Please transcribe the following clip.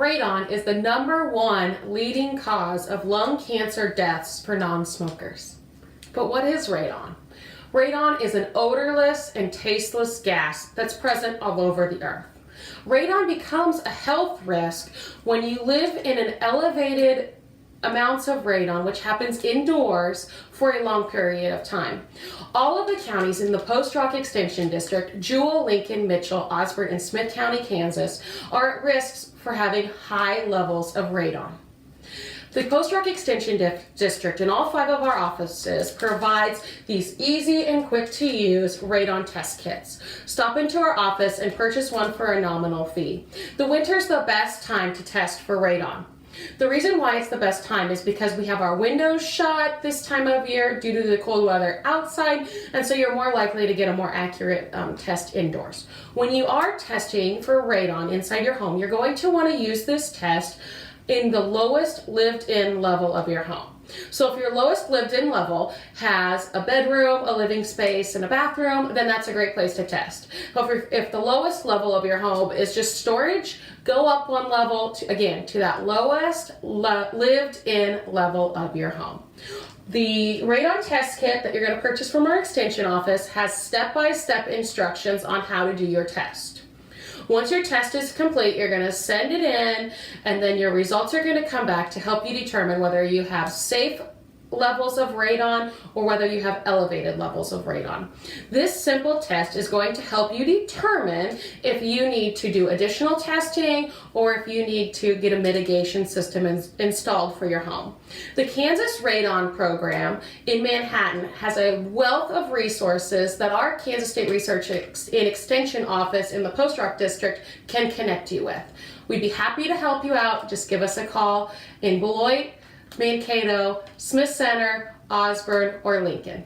Radon is the #1 leading cause of lung cancer deaths for non-smokers. But what is radon? Radon is an odorless and tasteless gas that's present all over the earth. Radon becomes a health risk when you live in an elevated amounts of radon, which happens indoors for a long period of time. All of the counties in the Post Rock Extension District, Jewell, Lincoln, Mitchell, Osborne, and Smith County, Kansas, are at risk for having high levels of radon. The Post Rock Extension District and all 5 of our offices provides these easy and quick to use radon test kits. Stop into our office and purchase one for a nominal fee. The winter's the best time to test for radon. The reason why it's the best time is because we have our windows shut this time of year due to the cold weather outside, and so you're more likely to get a more accurate test indoors. When you are testing for radon inside your home, you're going to want to use this test in the lowest lived-in level of your home. So if your lowest lived-in level has a bedroom, a living space, and a bathroom, then that's a great place to test. However, if the lowest level of your home is just storage, go up 1 level to that lowest lived-in level of your home. The radon test kit that you're going to purchase from our extension office has step-by-step instructions on how to do your test. Once your test is complete, you're going to send it in, and then your results are going to come back to help you determine whether you have safe levels of radon or whether you have elevated levels of radon. This simple test is going to help you determine if you need to do additional testing or if you need to get a mitigation system installed for your home. The Kansas Radon Program in Manhattan has a wealth of resources that our Kansas State Research and Extension Office in the Post Rock District can connect you with. We'd be happy to help you out. Just give us a call in Beloit, Mankato, Smith Center, Osborne, or Lincoln.